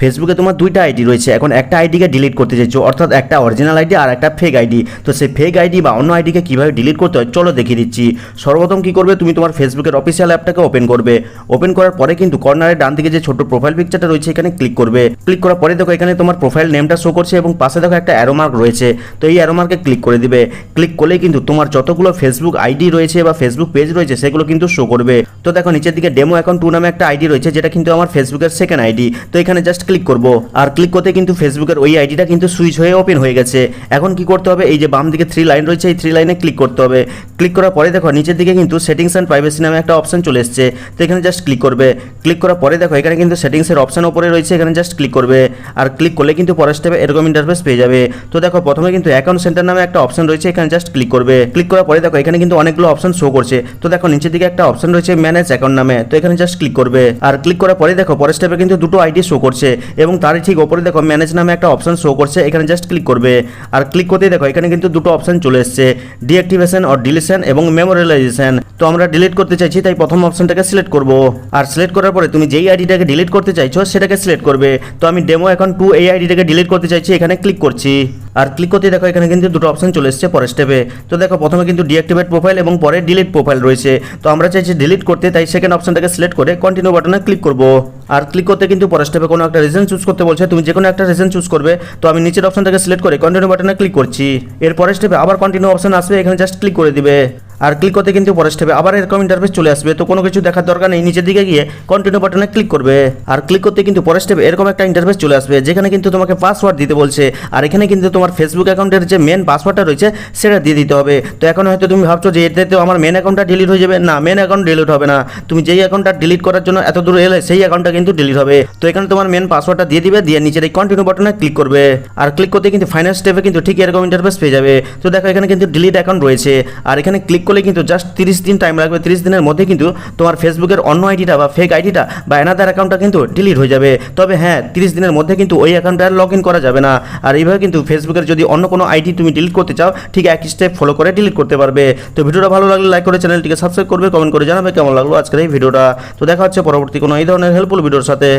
ফেসবুকে তোমার দুইটা আইডি রয়েছে, এখন একটা আইডিকে ডিলিট করতে চাইছো, অর্থাৎ একটা অরিজিনাল আইডি আর একটা ফেক আইডি। তো সেই ফেক আইডি বা অন্য আইডিকে কীভাবে ডিলিট করতে হয় চলো দেখিয়ে দিচ্ছি। সর্বপ্রথম কী করবে, তুমি তোমার ফেসবুকের অফিসিয়াল অ্যাপটাকে ওপেন করবে। ওপেন করার পরে কিন্তু কর্নারে ডান দিকে যে ছোট্ট প্রোফাইল পিকচারটা রয়েছে এখানে ক্লিক করবে। ক্লিক করার পরে দেখো এখানে তোমার প্রোফাইল নেমটা শো করছে এবং পাশে দেখো একটা অ্যারো মার্ক রয়েছে। তো এই অ্যারো মার্কে ক্লিক করে দিবে। ক্লিক করলেই কিন্তু তোমার যতগুলো ফেসবুক আইডি রয়েছে বা ফেসবুক পেজ রয়েছে সেগুলো কিন্তু শো করবে। তো দেখো নিচের দিকে ডেমো অ্যাকাউন্ট 2 নামে একটা আইডি রয়েছে, যেটা কিন্তু আমার ফেসবুকের সেকেন্ড আইডি। তো এখানে জাস্ট ক্লিক করব, আর ক্লিক করতে কিন্তু ফেসবুকের ওই আইডিটা কিন্তু সুইচ হয়ে ওপেন হয়ে গেছে। এখন কি করতে হবে, এই যে বাম দিকে 3 লাইন রয়েছে, এই 3 লাইনে ক্লিক করতে হবে। ক্লিক করার পরে দেখো নিচের দিকে কিন্তু সেটিংস অ্যান্ড প্রাইভেসি নামে একটা অপশন চলে এসেছে। তো এখানে জাস্ট ক্লিক করবে। ক্লিক করার পরে দেখো এখানে কিন্তু সেটিংসের অপশন উপরে রয়েছে, এখানে জাস্ট ক্লিক করবে। আর ক্লিক করলে কিন্তু পরের স্টেপে এরকম ইন্টারফেস পেয়ে যাবে। তো দেখো প্রথমে কিন্তু অ্যাকাউন্ট সেন্টার নামে একটা অপশন রয়েছে, এখানে জাস্ট ক্লিক করবে। ক্লিক করার পরে দেখো এখানে কিন্তু অনেকগুলো অপশন শো করছে। তো দেখো নিচের দিকে একটা অপশন রয়েছে ম্যানেজ অ্যাকাউন্ট নামে, তো এখানে জাস্ট ক্লিক করবে। আর ক্লিক করার পরে দেখো পরের স্টেপে কিন্তু দুটো আইডি শো করছে এবং তারই ঠিক উপরে দেখো ম্যানেজ নামে একটা অপশন শো করছে, এখানে জাস্ট ক্লিক করবে। আর ক্লিক করতেই দেখো এখানে কিন্তু দুটো অপশন চলে এসেছে, ডিঅ্যাক্টিভেশন অর ডিলিশন এবং মেমোরিয়ালাইজেশন। তো আমরা ডিলিট করতে চাইছি, তাই প্রথম অপশনটাকে সিলেক্ট করব। আর সিলেক্ট করার পরে তুমি যেই আইডিটাকে ডিলিট করতে চাইছো সেটাকে সিলেক্ট করবে। তো আমি ডেমো অ্যাকাউন্ট 2 এই আইডিটাকে ডিলিট করতে চাইছি, এখানে ক্লিক করছি। আর ক্লিক করতে দেখো এখানে কিন্তু দুটো অপশন চলে এসেছে পরের স্টেপে। তো দেখো প্রথমে কিন্তু ডিঅ্যাক্টিভেট প্রোফাইল এবং পরে ডিলিট প্রোফাইল রয়েছে। তো আমরা চাইছি ডিলিট করতে, তাই সেকেন্ড অপশনটাকে সিলেক্ট করে কন্টিনিউ বাটনে ক্লিক করব। আর ক্লিক করতে কিন্তু পরের স্টেপে কোনো একটা রিজন চুজ করতে বলছে, তুমি যে কোনো একটা রিজন চুজ করবে। তো আমি নিচের অপশনটাকে সিলেক্ট করে কন্টিনিউ বাটনে ক্লিক করছি। এর পরের স্টেপে আবার কন্টিনিউ অপশন আসবে, এখানে জাস্ট ক্লিক করে দিবে। আর ক্লিক করতে কিন্তু পরের স্টেপে আবার এরকম ইন্টারফেস চলে আসবে। তো কোনো কিছু দেখার দরকার নেই, নিচের দিকে গিয়ে কন্টিনিউ বাটনে ক্লিক করবে। আর ক্লিক করতে কিন্তু পরের স্টেপে এরকম একটা ইন্টারফেস চলে আসবে, যেখানে কিন্তু তোমাকে পাসওয়ার্ড দিতে বলছে। আর এখানে কিন্তু তোমার ফেসবুক অ্যাকাউন্টের যে মেন পাসওয়ার্ডটা রয়েছে সেটা দিয়ে দিতে হবে। তো এখন হয়তো তুমি ভাবছো যে এতে তো আমার মেন অ্যাকাউন্টটা ডিলিট হয়ে যাবে। না, মেন অ্যাকাউন্ট ডিলিট হবে না। তুমি যেই অ্যাকাউন্টটা ডিলিট করার জন্য এত দূর এলে সেই অ্যাকাউন্টটা কিন্তু ডিলিট হবে। তো এখানে তোমার মেন পাসওয়ার্ডটা দিয়ে দিবে, দিয়ে নিচের এই কন্টিনিউ বাটনে ক্লিক করবে। আর ক্লিক করতে কিন্তু ফাইনাল স্টেপে কিন্তু ঠিক এরকম ইন্টারফেস পেয়ে যাবে। তো দেখো এখানে কিন্তু ডিলিট অ্যাকাউন্ট রয়েছে। আর এখানে ক্লিক করলে কিন্তু জাস্ট 30 দিন টাইম লাগবে। 30 দিনের মধ্যে কিন্তু তোমার ফেসবুকের অন্য আইডিটা বা ফেক আইডিটা বা অ্যানাদার অ্যাকাউন্টটা কিন্তু ডিলিট হয়ে যাবে। তবে হ্যাঁ, 30 দিনের মধ্যে কিন্তু ওই অ্যাকাউন্টে আর লগ ইন করা যাবে না। আর এইভাবে কিন্তু ফেসবুকের যদি অন্য কোনো আইডি তুমি ডিলিট করতে চাও, ঠিক একই স্টেপ ফলো করে ডিলিট করতে পারবে। তো ভিডিওটা ভালো লাগলে লাইক করে চ্যানেলটিকে সাবস্ক্রাইব করবে, কমেন্ট করে জানাবে কেমন লাগলো আজকের এই ভিডিওটা। তো দেখা হচ্ছে পরবর্তী কোনো এই ধরনের হেল্পফুল ভিডিওর সাথে।